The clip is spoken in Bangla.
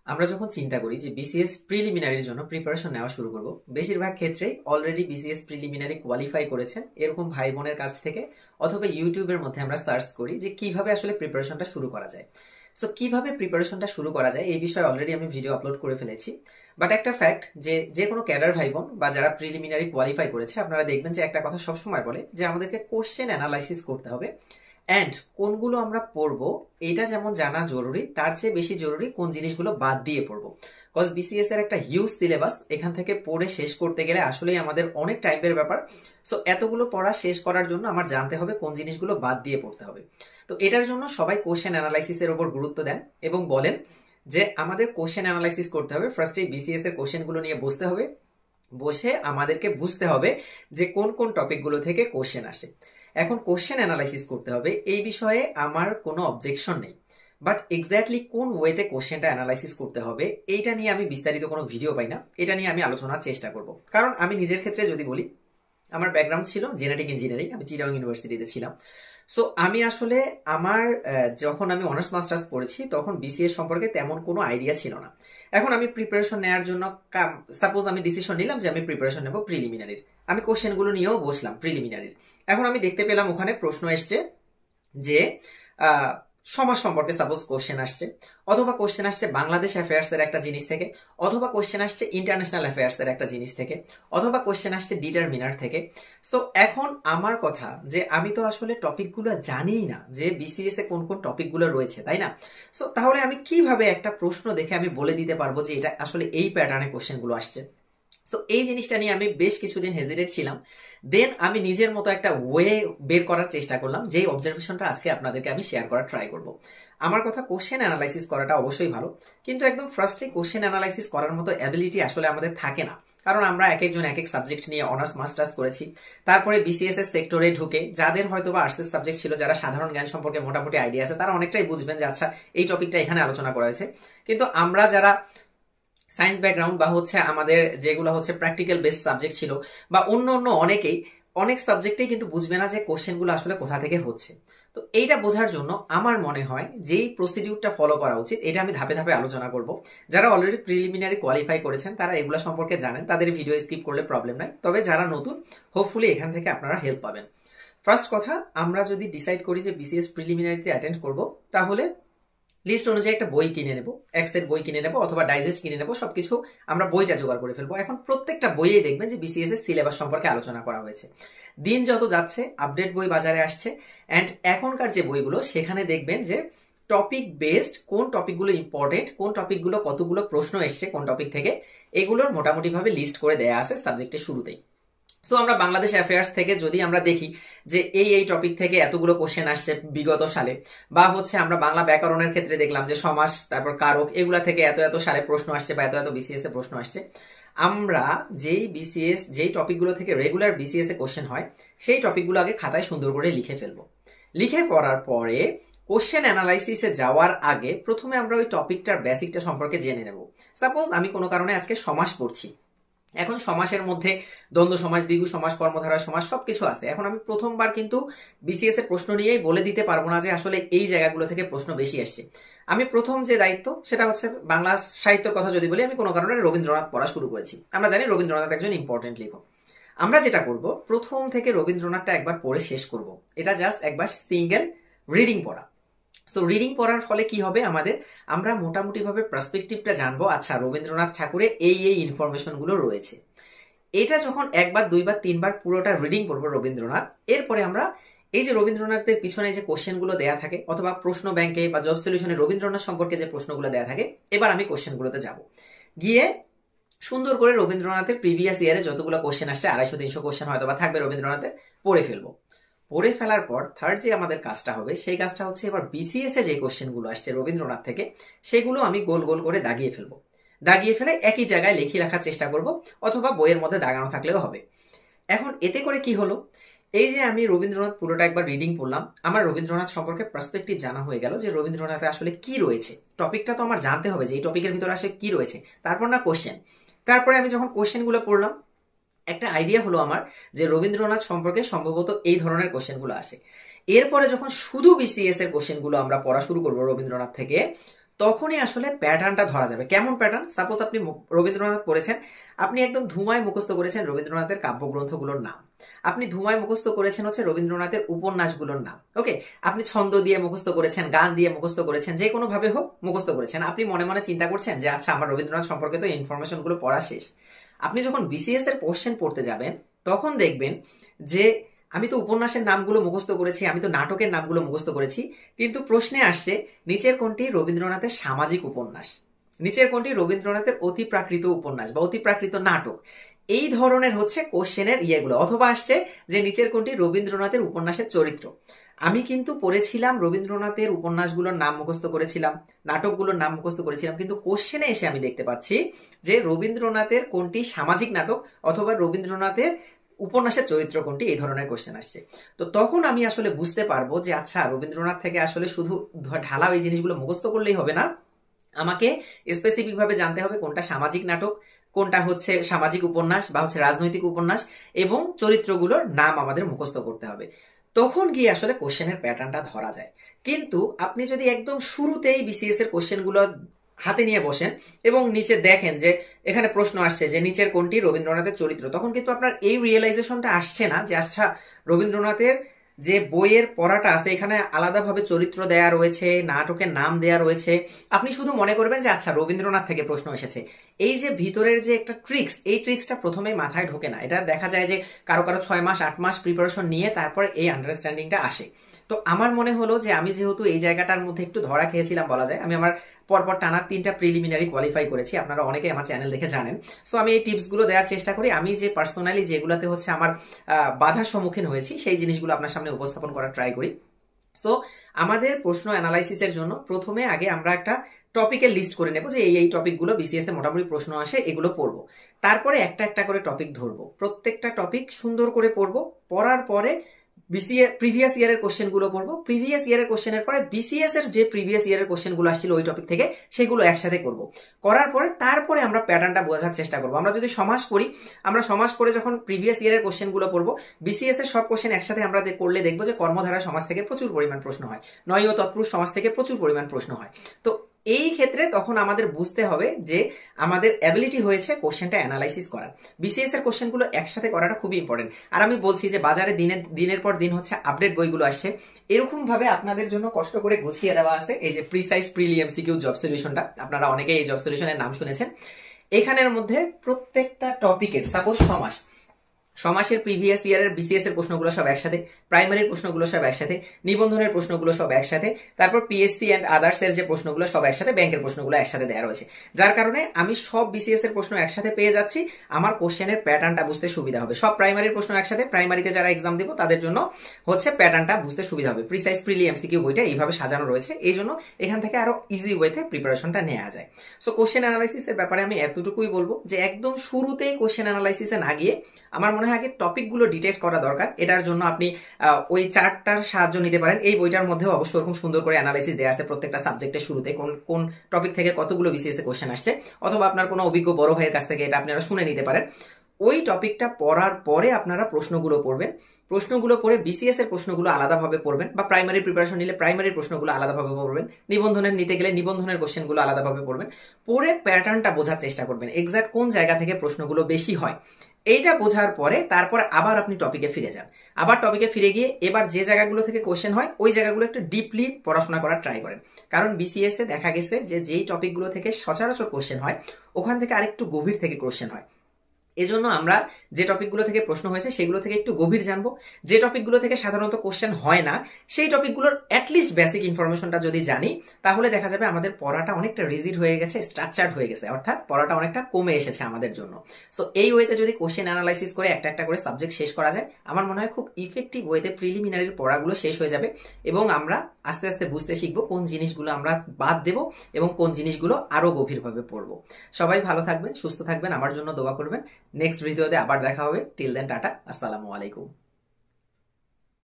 আমরা যখন চিন্তা করি যে বিসিএস প্রিলিমিনারির জন্য প্রিপারেশন নেওয়া শুরু করব, বেশিরভাগ ক্ষেত্রেই অলরেডি বিসিএস প্রিলিমিনারি কোয়ালিফাই করেছেন এরকম ভাই বোনের কাছ থেকে অথবা ইউটিউবের মধ্যে আমরা সার্চ করি যে কিভাবে আসলে প্রিপারেশনটা শুরু করা যায়। সো কিভাবে প্রিপারেশনটা শুরু করা যায় এই বিষয়ে অলরেডি আমি ভিডিও আপলোড করে ফেলেছি। বাট একটা ফ্যাক্ট যে কোনো ক্যাডার ভাই বোন বা যারা প্রিলিমিনারি কোয়ালিফাই করেছে আপনারা দেখবেন যে একটা কথা সবসময় বলে যে আমাদেরকে কোশ্চেন অ্যানালাইসিস করতে হবে অ্যান্ড কোনগুলো আমরা পড়বো এটা যেমন জানা জরুরি, তার চেয়ে বেশি জরুরি কোন জিনিসগুলো বাদ দিয়ে পড়বো। কজ বিসিএস এর একটা হিউজ সিলেবাস, এখান থেকে পড়ে শেষ করতে গেলে আসলেই আমাদের অনেক টাইমের ব্যাপার। সো এতগুলো পড়া শেষ করার জন্য আমার জানতে হবে কোন জিনিসগুলো বাদ দিয়ে পড়তে হবে। তো এটার জন্য সবাই কোশ্চেন অ্যানালাইসিসের উপর গুরুত্ব দেন এবং বলেন যে আমাদের কোশ্চেন অ্যানালাইসিস করতে হবে। ফার্স্টে বিসিএস এর কোশ্চেনগুলো নিয়ে বসতে হবে, বসে আমাদেরকে বুঝতে হবে যে কোন কোন টপিকগুলো থেকে কোশ্চেন আসে। এখন কোশ্চেন অ্যানালাইসিস করতে হবে এই বিষয়ে আমার কোনো অবজেকশন নেই, বাট এক্স্যাক্টলি কোন ওয়েতে কোশ্চেনটা অ্যানালাইসিস করতে হবে এইটা নিয়ে আমি বিস্তারিত কোনো ভিডিও পাই না, এটা নিয়ে আমি আলোচনার চেষ্টা করব। কারণ আমি নিজের ক্ষেত্রে যদি বলি, আমার ব্যাকগ্রাউন্ড ছিল জেনেটিক ইঞ্জিনিয়ারিং, আমি চিটাগং ইউনিভার্সিটিতে ছিলাম। সো আমি আসলে আমার যখন আমি অনার্স মাস্টার্স পড়েছি তখন বিসিএস সম্পর্কে তেমন কোনো আইডিয়া ছিল না। এখন আমি প্রিপারেশন নেওয়ার জন্য সাপোজ আমি ডিসিশন নিলাম যে আমি প্রিপারেশন নেব প্রিলিমিনারির, আমি কোশ্চেনগুলো নিয়েও বসলাম প্রিলিমিনারির। এখন আমি দেখতে পেলাম ওখানে প্রশ্ন এসছে যে সমাজ সম্পর্কে সাপোজ কোশ্চেন আসছে, অথবা কোশ্চেন আসছে বাংলাদেশ অ্যাফেয়ার্স এর একটা জিনিস থেকে, অথবা কোশ্চেন আসছে ইন্টারন্যাশনাল অ্যাফেয়ার্স এর একটা জিনিস থেকে, অথবা কোশ্চেন আসছে ডিটারমিনার থেকে। তো এখন আমার কথা যে আমি তো আসলে টপিকগুলো জানিই না যে বিসিএস এ কোন কোন টপিকগুলো রয়েছে, তাই না? সো তাহলে আমি কিভাবে একটা প্রশ্ন দেখে আমি বলে দিতে পারবো যে এটা আসলে এই প্যাটার্নে কোশ্চেনগুলো আসছে? তো এই জিনিসটা নিয়ে আমি বেশ কিছুদিন হেজিটেট ছিলাম। দেন আমি নিজের মতো একটা ওয়ে বের করার চেষ্টা করলাম, যেই অবজারভেশনটা আজকে আপনাদেরকে আমি শেয়ার করার ট্রাই করব। আমার কথা, কোশ্চেন অ্যানালাইসিস করাটা অবশ্যই ভালো, কিন্তু একদম ফার্স্টে কোশ্চেন অ্যানালাইসিস করার মতো অ্যাবিলিটি আসলে আমাদের থাকে না। কারণ আমরা এক একজন এক এক সাবজেক্ট নিয়ে অনার্স মাস্টার্স করেছি, তারপরে বিসিএস এর সেক্টরে ঢুকে যাদের হয়তো বা আর্টসের সাবজেক্ট ছিল, যারা সাধারণ জ্ঞান সম্পর্কে মোটামুটি আইডিয়া আছে, তারা অনেকটাই বুঝবেন যে আচ্ছা এই টপিকটা এখানে আলোচনা করা হয়েছে। কিন্তু আমরা যারা সায়েন্স ব্যাকগ্রাউন্ড বা হচ্ছে আমাদের যেগুলো হচ্ছে প্র্যাকটিক্যাল বেস সাবজেক্ট ছিল, বা অন্য অন্য অনেক সাবজেক্টেই কিন্তু বুঝবে না যে কোশ্চেনগুলো আসলে কোথা থেকে হচ্ছে। তো এইটা বোঝার জন্য আমার মনে হয় যেই প্রসিডিউরটা ফলো করা উচিত, এটা আমি ধাপে ধাপে আলোচনা করব। যারা অলরেডি প্রিলিমিনারি কোয়ালিফাই করেছেন তারা এগুলো সম্পর্কে জানেন, তাদের ভিডিও স্কিপ করলে প্রবলেম নাই। তবে যারা নতুন, হোপফুলি এখান থেকে আপনারা হেল্প পাবেন। ফার্স্ট কথা, আমরা যদি ডিসাইড করি যে বিসিএস প্রিলিমিনারিতে অ্যাটেন্ড করব, তাহলে লিস্ট অনুযায়ী একটা বই কিনে নেব, এক্সের বই কিনে নেব অথবা ডাইজেস্ট কিনে নেব, সবকিছু আমরা বইটা জোগাড় করে ফেলবো। এখন প্রত্যেকটা বইয়ে দেখবেন যে বিসিএস এর সিলেবাস সম্পর্কে আলোচনা করা হয়েছে। দিন যত যাচ্ছে আপডেট বই বাজারে আসছে, অ্যান্ড এখনকার যে বইগুলো সেখানে দেখবেন যে টপিক বেসড কোন টপিকগুলো ইম্পর্টেন্ট, কোন টপিকগুলো কতগুলো প্রশ্ন এসছে কোন টপিক থেকে, এগুলোর মোটামুটিভাবে লিস্ট করে দেয়া আছে সাবজেক্টের শুরুতেই। তো আমরা বাংলাদেশ অ্যাফেয়ার্স থেকে যদি আমরা দেখি যে এই টপিক থেকে এতগুলো কোশ্চেন আসছে বিগত সালে, বা হচ্ছে আমরা বাংলা ব্যাকরণের ক্ষেত্রে দেখলাম যে সমাস তারপর কারক এগুলা থেকে এত এত সালে প্রশ্ন আসছে বা এত এত বিসিএস এ প্রশ্ন আসছে, আমরা যেই টপিকগুলো থেকে রেগুলার বিসিএস এ কোশ্চেন হয় সেই টপিকগুলো আগে খাতায় সুন্দর করে লিখে ফেলবো। লিখে পড়ার পরে কোশ্চেন অ্যানালাইসিসে যাওয়ার আগে প্রথমে আমরা ওই টপিকটার বেসিকটা সম্পর্কে জেনে নেব। সাপোজ আমি কোনো কারণে আজকে সমাস পড়ছি, এখন সমাসের মধ্যে দ্বন্দ্ব সমাস, দ্বিগু সমাস, কর্মধারয় সমাস সবকিছু আছে। এখন আমি প্রথমবার কিন্তু বিসিএস এর প্রশ্ন নিয়েই বলে দিতে পারবো না যে আসলে এই জায়গাগুলো থেকে প্রশ্ন বেশি আসছে। আমি প্রথম যে দায়িত্ব সেটা হচ্ছে বাংলা সাহিত্যের কথা যদি বলি, আমি কোনো কারণে রবীন্দ্রনাথ পড়া শুরু করেছি। আমরা জানি রবীন্দ্রনাথ একজন ইম্পর্টেন্ট লেখক। আমরা যেটা করব, প্রথম থেকে রবীন্দ্রনাথটা একবার পড়ে শেষ করব। এটা জাস্ট একবার সিঙ্গেল রিডিং পড়া। তো রিডিং পড়ার ফলে কি হবে, আমরা মোটামুটি ভাবে পার্সপেক্টিভটা জানবো, আচ্ছা রবীন্দ্রনাথ ঠাকুরের এই ইনফরমেশন গুলো রয়েছে। এটা যখন একবার দুইবার তিনবার পুরোটা রিডিং পড়বো রবীন্দ্রনাথ, এরপরে আমরা এই যে রবীন্দ্রনাথের পিছনে যে কোশ্চেন গুলো দেয়া থাকে অথবা প্রশ্ন ব্যাংকে বা জব সলিউশনে রবীন্দ্রনাথ সম্পর্কে যে প্রশ্নগুলো দেয়া থাকে, এবার আমি কোশ্চেন গুলোতে যাব, গিয়ে সুন্দর করে রবীন্দ্রনাথের প্রিভিয়াস ইয়ারে যতগুলো কোশ্চেন আসছে 250-300 কোশ্চেন হয়তো বা থাকবে রবীন্দ্রনাথের, পড়ে ফেলবো। পড়ে ফেলার পর থার্ড যে আমাদের কাজটা হবে সেই কাজটা হচ্ছে এবার বিসিএস এ যে কোশ্চেনগুলো আসছে রবীন্দ্রনাথ থেকে সেগুলো আমি গোল গোল করে দাগিয়ে ফেলবো। দাগিয়ে ফেলে একই জায়গায় লিখে রাখার চেষ্টা করব, অথবা বইয়ের মধ্যে দাগানো থাকলেও হবে। এখন এতে করে কি হলো, এই যে আমি রবীন্দ্রনাথ পুরোটা একবার রিডিং পড়লাম, আমার রবীন্দ্রনাথ সম্পর্কে পার্সপেক্টিভ জানা হয়ে গেল যে রবীন্দ্রনাথে আসলে কি রয়েছে। টপিকটা তো আমার জানতে হবে যে এই টপিকের ভিতরে আসলে কি রয়েছে, তারপর না কোশ্চেন। তারপরে আমি যখন কোশ্চেনগুলো পড়লাম, একটা আইডিয়া হলো আমার যে রবীন্দ্রনাথ সম্পর্কে সম্ভবত এই ধরনের কোশ্চেনগুলো আসে। এরপরে যখন শুধু বিসিএস এর কোশ্চেনগুলো আমরা পড়া শুরু করবো রবীন্দ্রনাথ থেকে, তখনই আসলে প্যাটার্নটা ধরা যাবে। কেমন প্যাটার্ন? সাপোজ আপনি রবীন্দ্রনাথ পড়েছেন, আপনি একদম ধুমায় মুখস্থ করেছেন রবীন্দ্রনাথের কাব্যগ্রন্থগুলোর নাম, আপনি ধুমায় মুখস্থ করেছেন হচ্ছে রবীন্দ্রনাথের উপন্যাসগুলোর নাম, ওকে, আপনি ছন্দ দিয়ে মুখস্থ করেছেন, গান দিয়ে মুখস্থ করেছেন, যে কোনো ভাবে হোক মুখস্থ করেছেন। আপনি মনে মনে চিন্তা করছেন যে আচ্ছা আমার রবীন্দ্রনাথ সম্পর্কে তো ইনফরমেশন গুলো পড়া শেষ। আপনি যখন বিসিএস এর কোশ্চেন পড়তে যাবেন তখন দেখবেন যে আমি তো উপন্যাসের নামগুলো মুখস্থ করেছি, আমি তো নাটকের নামগুলো মুখস্থ করেছি, কিন্তু প্রশ্নে আসছে নিচের কোনটি রবীন্দ্রনাথের সামাজিক উপন্যাস, নিচের কোনটি রবীন্দ্রনাথের অতিপ্রাকৃত উপন্যাস বা অতিপ্রাকৃত নাটক। এই ধরনের হচ্ছে কোশ্চেনের ইয়েগুলো। অথবা আসছে যে নিচের কোনটি রবীন্দ্রনাথের উপন্যাসের চরিত্র। আমি কিন্তু পড়েছিলাম রবীন্দ্রনাথের উপন্যাসগুলোর নাম মুখস্থ করেছিলাম, নাটকগুলোর নাম মুখস্থ করেছিলাম, কিন্তু কোশ্চেনে এসে আমি দেখতে পাচ্ছি যে রবীন্দ্রনাথের কোনটি সামাজিক নাটক অথবা রবীন্দ্রনাথের উপন্যাসের চরিত্র কোনটি, এই ধরনের কোশ্চেন আসছে। তো তখন আমি আসলে বুঝতে পারবো যে আচ্ছা রবীন্দ্রনাথ থেকে আসলে শুধু ঢালাও এই জিনিসগুলো মুখস্থ করলেই হবে না, আমাকে স্পেসিফিক ভাবে জানতে হবে কোনটা সামাজিক নাটক, কোনটা হচ্ছে সামাজিক উপন্যাস বা হচ্ছে রাজনৈতিক উপন্যাস, এবং চরিত্রগুলোর নাম আমাদের মুখস্থ করতে হবে। তখন গিয়ে আসলে কোশ্চেনের প্যাটার্নটা ধরা যায়। কিন্তু আপনি যদি একদম শুরুতেই বিসিএস এর কোশ্চেনগুলো হাতে নিয়ে বসেন এবং নিচে দেখেন যে এখানে প্রশ্ন আসছে যে নিচের কোনটি রবীন্দ্রনাথের চরিত্র, তখন কিন্তু আপনার এই রিয়েলাইজেশনটা আসছে না যে আচ্ছা রবীন্দ্রনাথের যে বইয়ের পড়াটা আছে এখানে আলাদাভাবে চরিত্র দেয়া রয়েছে, নাটকের নাম দেয়া রয়েছে। আপনি শুধু মনে করবেন যে আচ্ছা রবীন্দ্রনাথ থেকে প্রশ্ন এসেছে। এই যে ভিতরের যে একটা ট্রিক্স, এই ট্রিক্সটা প্রথমেই মাথায় ঢোকে না। এটা দেখা যায় যে কারো কারো 6 মাস 8 মাস প্রিপারেশন নিয়ে তারপর এই আন্ডারস্ট্যান্ডিংটা আসে। তো আমার মনে হলো যে আমি যেহেতু এই জায়গাটার মধ্যে একটু ধরা খেয়েছিলাম বলা যায়, আমি আমার পরপর টানা 3টা প্রিলিমিনারি কোয়ালিফাই করেছি, আপনারা অনেকে আমার চ্যানেল দেখে জানেন। সো আমি এই টিপসগুলো দেওয়ার চেষ্টা করি। আমি যে পার্সোনালি যেগুলোতে হচ্ছে আমার বাধার সম্মুখীন হয়েছি সেই জিনিসগুলো আপনার সামনে উপস্থাপন করার ট্রাই করি। সো আমাদের প্রশ্ন অ্যানালাইসিসের জন্য প্রথমে আগে আমরা একটা টপিকের লিস্ট করে নেব যে এই টপিকগুলো বিসিএস এ মোটামুটি প্রশ্ন আসে, এগুলো পড়বো। তারপরে একটা একটা করে টপিক ধরবো, প্রত্যেকটা টপিক সুন্দর করে পড়বো। পড়ার পরে বিসিএ প্রিভিয়াস ইয়ারের কোশ্চেনগুলো পড়বো, প্রিভিয়াস ইয়ারের কোশ্চেনের পরে বিসিএস এর যে প্রিভিয়াস ইয়ারের কোশ্চেনগুলো আসছিল ওই টপিক থেকে সেগুলো একসাথে করব। করার পরে তারপরে আমরা প্যাটার্নটা বোঝার চেষ্টা করবো। আমরা যদি সমাজ পড়ি, আমরা সমাজ পড়ে যখন প্রিভিয়াস ইয়ারের কোশ্চেনগুলো পড়বো, বিসিএস এর সব কোশ্চেন একসাথে আমরা পড়লে দেখবো যে কর্মধারা সমাজ থেকে প্রচুর পরিমাণ প্রশ্ন হয়, নয় ও তৎপুরুষ সমাজ থেকে প্রচুর পরিমাণ প্রশ্ন হয়। তো এই ক্ষেত্রে তখন আমাদের বুঝতে হবে যে আমাদের অ্যাবিলিটি হয়েছে কোশ্চেনটা অ্যানালাইসিস করার। বিসিএস এর কোশ্চেনগুলো একসাথে করাটা খুবই ইম্পর্টেন্ট। আর আমি বলছি যে বাজারে দিনের পর দিন হচ্ছে আপডেট বইগুলো আসছে, এরকম ভাবে আপনাদের জন্য কষ্ট করে গুছিয়ে দেওয়া আছে। এই যে প্রিসাইজ প্রিলি এমসিকিউ জব সলিউশনটা, আপনারা অনেকে এই জব সলিউশনের নাম শুনেছেন। এখানের মধ্যে প্রত্যেকটা টপিকের সাপোজ সমাসের প্রিভিয়াস ইয়ারের বিসিএস এর প্রশ্নগুলো সব একসাথে, প্রাইমারির প্রশ্নগুলো সব একসাথে, নিবন্ধনের প্রশ্নগুলো সব একসাথে, তারপর পিএসসি এন্ড আদার্স এর যে প্রশ্নগুলো সব একসাথে, ব্যাংকের প্রশ্নগুলো একসাথে দেওয়া রয়েছে। যার কারণে আমি সব বিসিএস এর প্রশ্ন একসাথে পেয়ে যাচ্ছি, আমার কোশ্চেনের প্যাটার্নটা বুঝতে সুবিধা হবে। সব প্রাইমারির প্রশ্ন একসাথে, প্রাইমারিতে যারা এক্সাম দেবো তাদের জন্য হচ্ছে প্যাটার্নটা বুঝতে সুবিধা হবে। প্রিসাইজ প্রিলি এমসিকিউ বইটা এইভাবে সাজানো রয়েছে, এই জন্য এখান থেকে আরো ইজি ওয়েতে প্রিপারেশনটা নেওয়া যায়। সো কোশ্চেন অ্যানালাইসিসের ব্যাপারে আমি এতটুকুই বলবো যে একদম শুরুতেই কোশ্চেন অ্যানালাইসিসে না গিয়ে আমার মনে হয় আগে টপিকগুলো ডিটেক্ট করা দরকার। এটার জন্য আপনি ওই চার্টটার সাহায্য নিতে পারেন। এই বইটার মধ্যেও অবশ্যই ওরকম সুন্দর করে অ্যানালাইসিস দেওয়া আছে প্রত্যেকটা সাবজেক্টের শুরুতে কোন কোন টপিক থেকে কতগুলো বিসিএস এ কোশ্চেন আসছে, অথবা আপনার কোনো অভিজ্ঞ বড় ভাইয়ের কাছ থেকে এটা আপনারা শুনে নিতে পারেন। ওই টপিকটা পড়ার পরে আপনারা প্রশ্নগুলো পড়বেন, প্রশ্নগুলো পড়ে বিসিএস এর প্রশ্নগুলো আলাদাভাবে পড়বেন, বা প্রাইমারি প্রিপারেশন নিলে প্রাইমারির প্রশ্নগুলো আলাদাভাবে পড়বেন, নিবন্ধনের নিতে গেলে নিবন্ধনের কোশ্চেনগুলো আলাদাভাবে পড়বেন। পড়ে প্যাটার্নটা বোঝার চেষ্টা করবেন, এক্সাক্ট কোন জায়গা থেকে প্রশ্নগুলো বেশি হয়। এইটা বোঝার পরে তারপরে আবার আপনি টপিকে ফিরে যান। আবার টপিকে ফিরে গিয়ে এবার যে জায়গাগুলো থেকে কোশ্চেন হয় ওই জায়গাগুলো একটু ডিপলি পড়াশোনা করার ট্রাই করেন। কারণ বিসিএস এ দেখা গেছে যে যেই টপিকগুলো থেকে সচরাচর কোশ্চেন হয় ওখান থেকে আরেকটু গভীর থেকে কোশ্চেন হয়। এজন্য আমরা যে টপিকগুলো থেকে প্রশ্ন হয়েছে সেগুলো থেকে একটু গভীর জানবো। যে টপিকগুলো থেকে সাধারণত কোশ্চেন হয় না সেই টপিকগুলোর অ্যাটলিস্ট বেসিক ইনফরমেশনটা যদি জানি তাহলে দেখা যাবে আমাদের পড়াটা অনেকটা রিজিড হয়ে গেছে, স্ট্রাকচার্ড হয়ে গেছে, অর্থাৎ পড়াটা অনেকটা কমে এসেছে আমাদের জন্য। সো এই ওয়েতে যদি কোশ্চেন অ্যানালাইসিস করে একটা একটা করে সাবজেক্ট শেষ করা যায়, আমার মনে হয় খুব ইফেক্টিভ ওয়েতে প্রিলিমিনারির পড়াগুলো শেষ হয়ে যাবে এবং আমরা আস্তে আস্তে বুঝতে শিখবো কোন জিনিসগুলো আমরা বাদ দেবো এবং কোন জিনিসগুলো আরো গভীরভাবে পড়বো। সবাই ভালো থাকবেন, সুস্থ থাকবেন, আমার জন্য দোয়া করবেন। নেক্সট ভিডিওতে আবার দেখা হবে। টিল দেন টাটা, আসসালামু আলাইকুম।